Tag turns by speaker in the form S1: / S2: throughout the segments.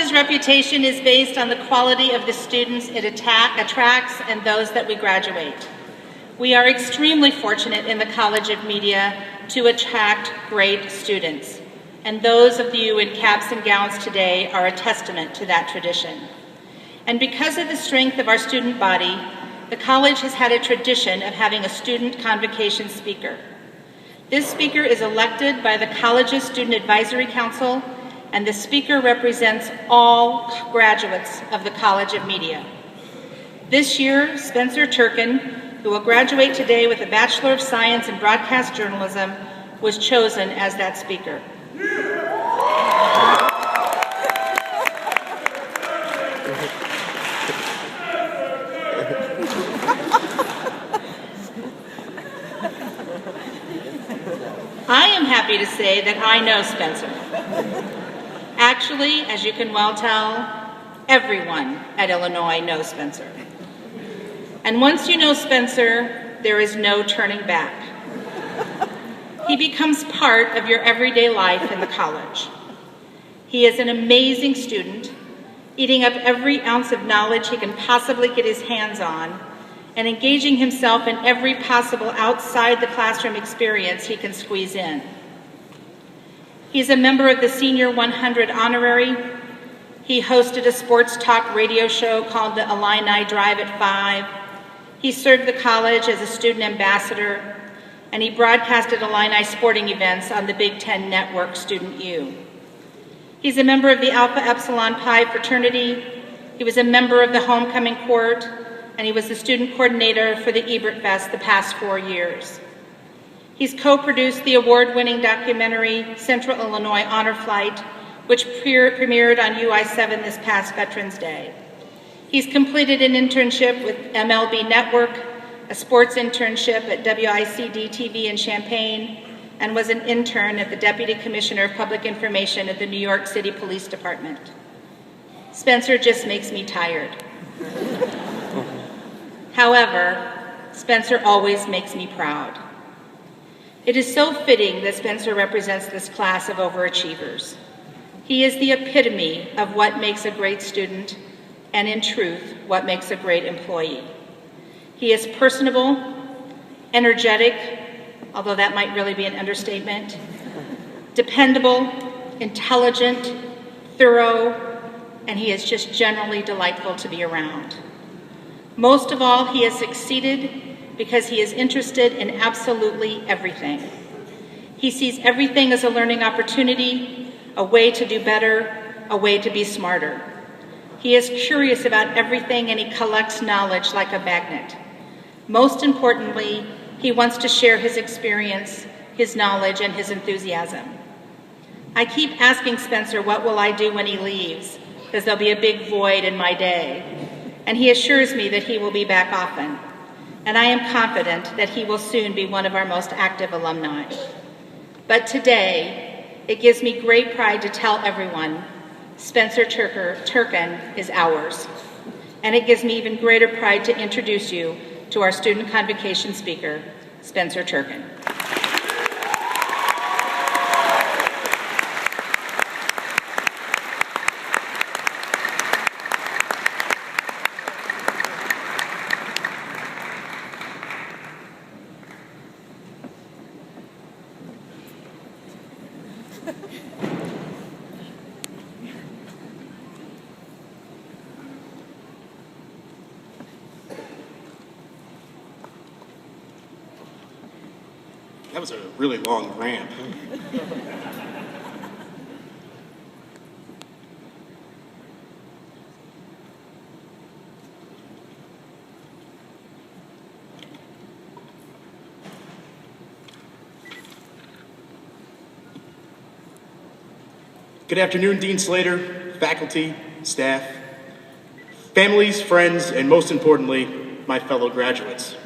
S1: college's reputation is based on the quality of the students it attracts and those that we graduate. We are extremely fortunate in the College of Media to attract great students, and those of you in caps and gowns today are a testament to that tradition. And because of the strength of our student body, the college has had a tradition of having a student convocation speaker. This speaker is elected by the college's Student Advisory Council, and the speaker represents all graduates of the College of Media. This year, Spencer Turkin, who will graduate today with a Bachelor of Science in Broadcast Journalism, was chosen as that speaker. I am happy to say that I know Spencer. Actually, as you can well tell, everyone at Illinois knows Spencer. And once you know Spencer, there is no turning back. He becomes part of your everyday life in the college. He is an amazing student, eating up every ounce of knowledge he can possibly get his hands on, and engaging himself in every possible outside the classroom experience he can squeeze in. He's a member of the Senior 100 Honorary. He hosted a sports talk radio show called the Illini Drive at 5. He served the college as a student ambassador, and he broadcasted Illini sporting events on the Big Ten Network Student U. He's a member of the Alpha Epsilon Pi fraternity. He was a member of the homecoming court, and he was the student coordinator for the Ebert Fest the past 4 years. He's co-produced the award-winning documentary Central Illinois Honor Flight, which premiered on UI7 this past Veterans Day. He's completed an internship with MLB Network, a sports internship at WICD-TV in Champaign, and was an intern at the Deputy Commissioner of Public Information at the New York City Police Department. Spencer just makes me tired. However, Spencer always makes me proud. It is so fitting that Spencer represents this class of overachievers. He is the epitome of what makes a great student, and in truth, what makes a great employee. He is personable, energetic, although that might really be an understatement, dependable, intelligent, thorough, and he is just generally delightful to be around. Most of all, he has succeeded because he is interested in absolutely everything. He sees everything as a learning opportunity, a way to do better, a way to be smarter. He is curious about everything, and he collects knowledge like a magnet. Most importantly, he wants to share his experience, his knowledge, and his enthusiasm. I keep asking Spencer, what will I do when he leaves? Because there'll be a big void in my day. And he assures me that he will be back often. And I am confident that he will soon be one of our most active alumni. But today, it gives me great pride to tell everyone Spencer Turkin is ours. And it gives me even greater pride to introduce you to our student convocation speaker, Spencer Turkin.
S2: That was a really long ramp. Good afternoon, Dean Slater, faculty, staff, families, friends, and most importantly, my fellow graduates.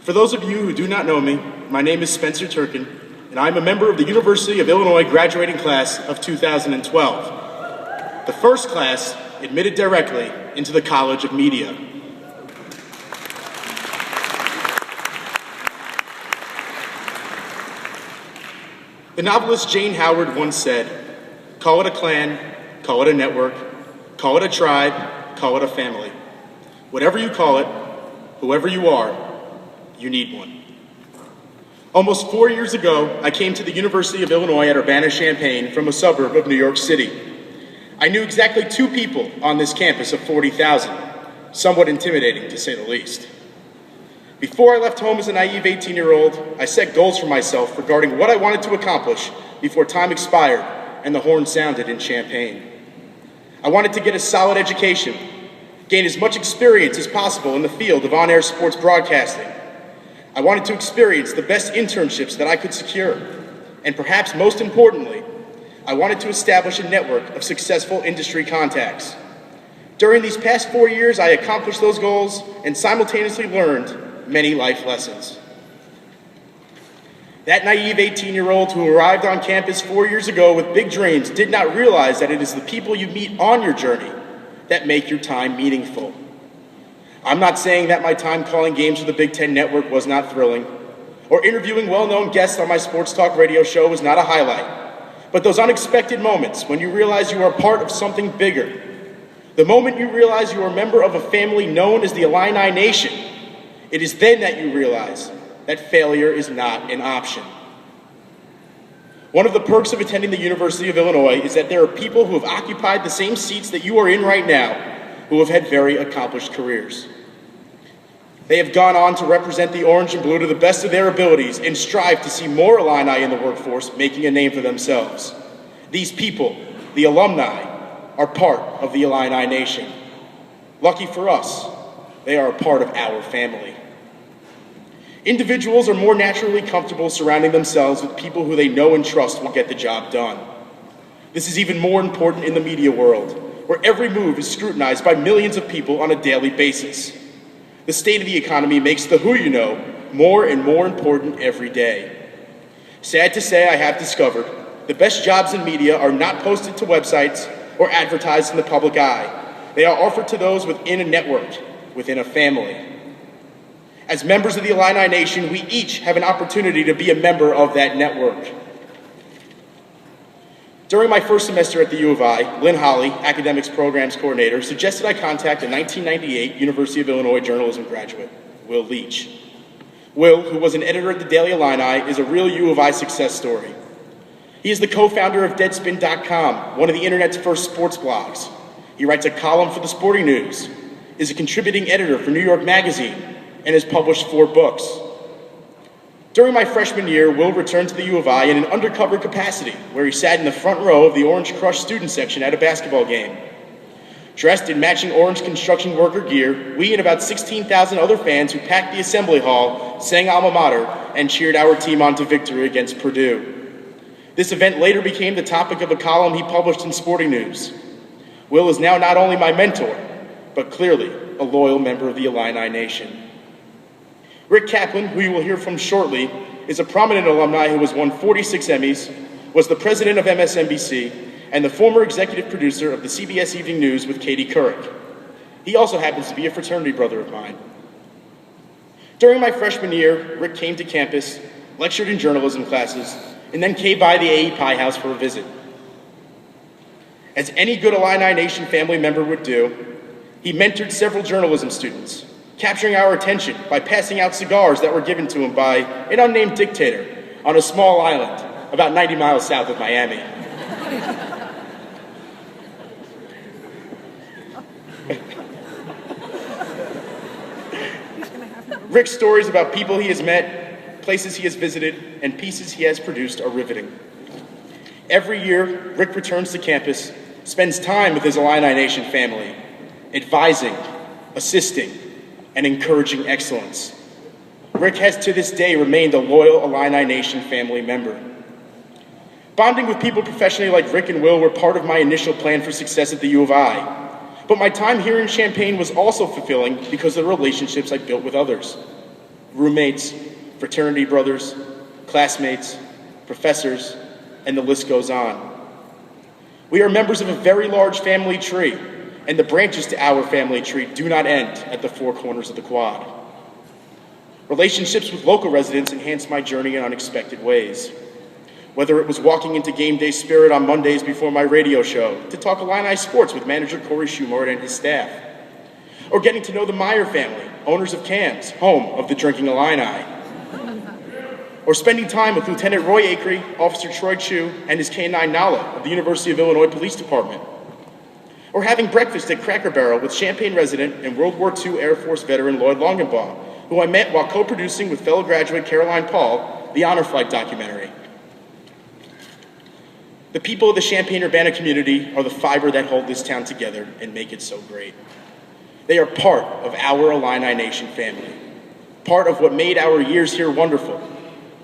S2: For those of you who do not know me, my name is Spencer Turkin, and I'm a member of the University of Illinois graduating class of 2012, the first class admitted directly into the College of Media. The novelist Jane Howard once said, "Call it a clan, call it a network, call it a tribe, call it a family. Whatever you call it, whoever you are, you need one. Almost 4 years ago, I came to the University of Illinois at Urbana-Champaign from a suburb of New York City. I knew exactly 2 people on this campus of 40,000, somewhat intimidating to say the least. Before I left home as a naive 18-year-old, I set goals for myself regarding what I wanted to accomplish before time expired and the horn sounded in Champaign. I wanted to get a solid education, gain as much experience as possible in the field of on-air sports broadcasting. I wanted to experience the best internships that I could secure, and perhaps most importantly, I wanted to establish a network of successful industry contacts. During these past 4 years, I accomplished those goals and simultaneously learned many life lessons. That naive 18-year-old who arrived on campus 4 years ago with big dreams did not realize that it is the people you meet on your journey that make your time meaningful. I'm not saying that my time calling games for the Big Ten Network was not thrilling, or interviewing well-known guests on my sports talk radio show was not a highlight, but those unexpected moments when you realize you are part of something bigger, the moment you realize you are a member of a family known as the Illini Nation, it is then that you realize that failure is not an option. One of the perks of attending the University of Illinois is that there are people who have occupied the same seats that you are in right now who have had very accomplished careers. They have gone on to represent the orange and blue to the best of their abilities and strive to see more Illini in the workforce making a name for themselves. These people, the alumni, are part of the Illini Nation. Lucky for us, they are a part of our family. Individuals are more naturally comfortable surrounding themselves with people who they know and trust will get the job done. This is even more important in the media world, where every move is scrutinized by millions of people on a daily basis. The state of the economy makes the who you know more and more important every day. Sad to say, I have discovered the best jobs in media are not posted to websites or advertised in the public eye. They are offered to those within a network, within a family. As members of the Illini Nation, we each have an opportunity to be a member of that network. During my first semester at the U of I, Lynn Holly, Academics Programs Coordinator, suggested I contact a 1998 University of Illinois journalism graduate, Will Leach. Will, who was an editor at the Daily Illini, is a real U of I success story. He is the co-founder of Deadspin.com, one of the internet's first sports blogs. He writes a column for the Sporting News, is a contributing editor for New York Magazine, and has published 4 books. During my freshman year, Will returned to the U of I in an undercover capacity, where he sat in the front row of the Orange Crush student section at a basketball game. Dressed in matching orange construction worker gear, we and about 16,000 other fans who packed the assembly hall sang alma mater and cheered our team on to victory against Purdue. This event later became the topic of a column he published in Sporting News. Will is now not only my mentor, but clearly a loyal member of the Illini Nation. Rick Kaplan, who you will hear from shortly, is a prominent alumni who has won 46 Emmys, was the president of MSNBC, and the former executive producer of the CBS Evening News with Katie Couric. He also happens to be a fraternity brother of mine. During my freshman year, Rick came to campus, lectured in journalism classes, and then came by the A.E. Pie House for a visit. As any good Illini Nation family member would do, he mentored several journalism students, capturing our attention by passing out cigars that were given to him by an unnamed dictator on a small island about 90 miles south of Miami. Rick's stories about people he has met, places he has visited, and pieces he has produced are riveting. Every year, Rick returns to campus, spends time with his Illini Nation family, advising, assisting, and encouraging excellence. Rick has to this day remained a loyal Illini Nation family member. Bonding with people professionally like Rick and Will were part of my initial plan for success at the U of I. But my time here in Champaign was also fulfilling because of the relationships I built with others. Roommates, fraternity brothers, classmates, professors, and the list goes on. We are members of a very large family tree, and the branches to our family tree do not end at the 4 corners of the quad. Relationships with local residents enhance my journey in unexpected ways. Whether it was walking into game day spirit on Mondays before my radio show to talk Illini sports with manager Corey Schumart and his staff, or getting to know the Meyer family, owners of CAMS, home of the Drinking Illini, or spending time with Lieutenant Roy Acree, Officer Troy Chu, and his K-9 Nala of the University of Illinois Police Department, or having breakfast at Cracker Barrel with Champaign resident and World War II Air Force veteran Lloyd Longenbaugh, who I met while co-producing with fellow graduate Caroline Paul the Honor Flight documentary. The people of the Champaign-Urbana community are the fiber that hold this town together and make it so great. They are part of our Illini Nation family, part of what made our years here wonderful,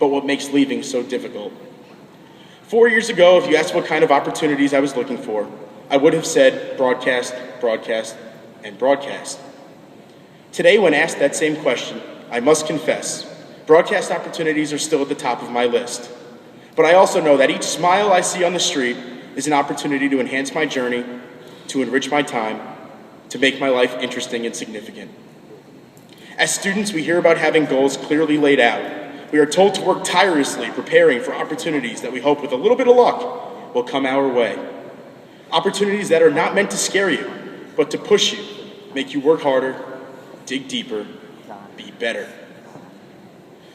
S2: but what makes leaving so difficult. 4 years ago, if you asked what kind of opportunities I was looking for, I would have said broadcast, broadcast, and broadcast. Today, when asked that same question, I must confess, broadcast opportunities are still at the top of my list. But I also know that each smile I see on the street is an opportunity to enhance my journey, to enrich my time, to make my life interesting and significant. As students, we hear about having goals clearly laid out. We are told to work tirelessly preparing for opportunities that we hope with a little bit of luck will come our way. Opportunities that are not meant to scare you, but to push you, make you work harder, dig deeper, be better.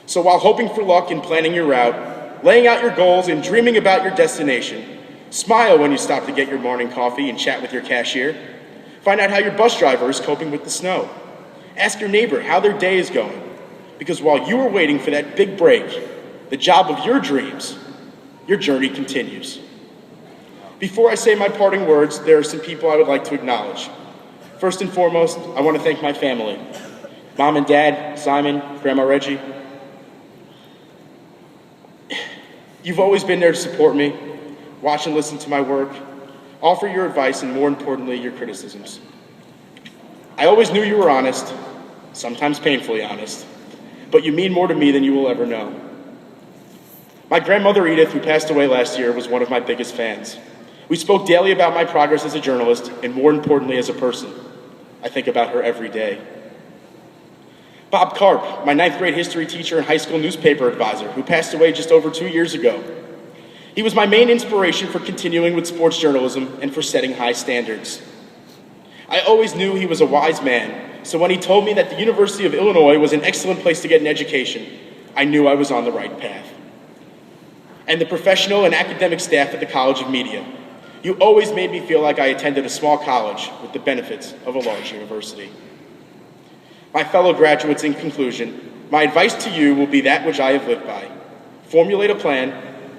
S2: So while hoping for luck and planning your route, laying out your goals and dreaming about your destination, smile when you stop to get your morning coffee and chat with your cashier. Find out how your bus driver is coping with the snow. Ask your neighbor how their day is going. Because while you are waiting for that big break, the job of your dreams, your journey continues. Before I say my parting words, there are some people I would like to acknowledge. First and foremost, I want to thank my family. Mom and Dad, Simon, Grandma Reggie. You've always been there to support me, watch and listen to my work, offer your advice, and more importantly, your criticisms. I always knew you were honest, sometimes painfully honest, but you mean more to me than you will ever know. My grandmother Edith, who passed away last year, was one of my biggest fans. We spoke daily about my progress as a journalist, and more importantly, as a person. I think about her every day. Bob Karp, my 9th grade history teacher and high school newspaper advisor, who passed away just over 2 years ago. He was my main inspiration for continuing with sports journalism and for setting high standards. I always knew he was a wise man, so when he told me that the University of Illinois was an excellent place to get an education, I knew I was on the right path. And the professional and academic staff at the College of Media. You always made me feel like I attended a small college with the benefits of a large university. My fellow graduates, in conclusion, my advice to you will be that which I have lived by. Formulate a plan,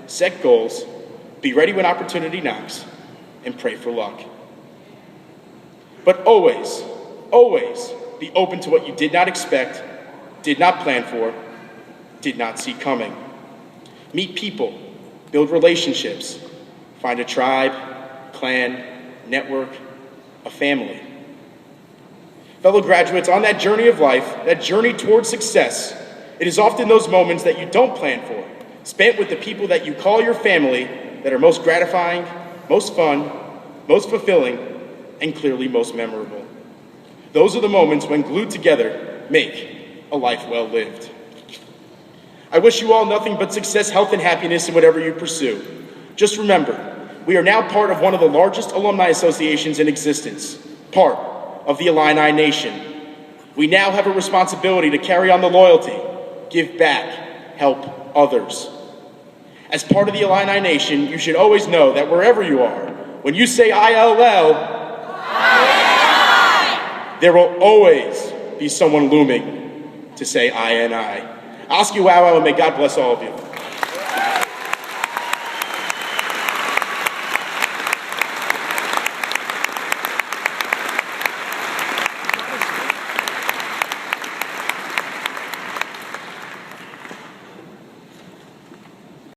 S2: set goals, be ready when opportunity knocks, and pray for luck. But always, always be open to what you did not expect, did not plan for, did not see coming. Meet people, build relationships, find a tribe, clan, network, a family. Fellow graduates, on that journey of life, that journey towards success, it is often those moments that you don't plan for, spent with the people that you call your family, that are most gratifying, most fun, most fulfilling, and clearly most memorable. Those are the moments when glued together make a life well lived. I wish you all nothing but success, health, and happiness in whatever you pursue. Just remember, we are now part of one of the largest alumni associations in existence, part of the Illini Nation. We now have a responsibility to carry on the loyalty, give back, help others. As part of the Illini Nation, you should always know that wherever you are, when you say ILL, there will always be someone looming to say INI. Oscar wow, and may God bless all of you.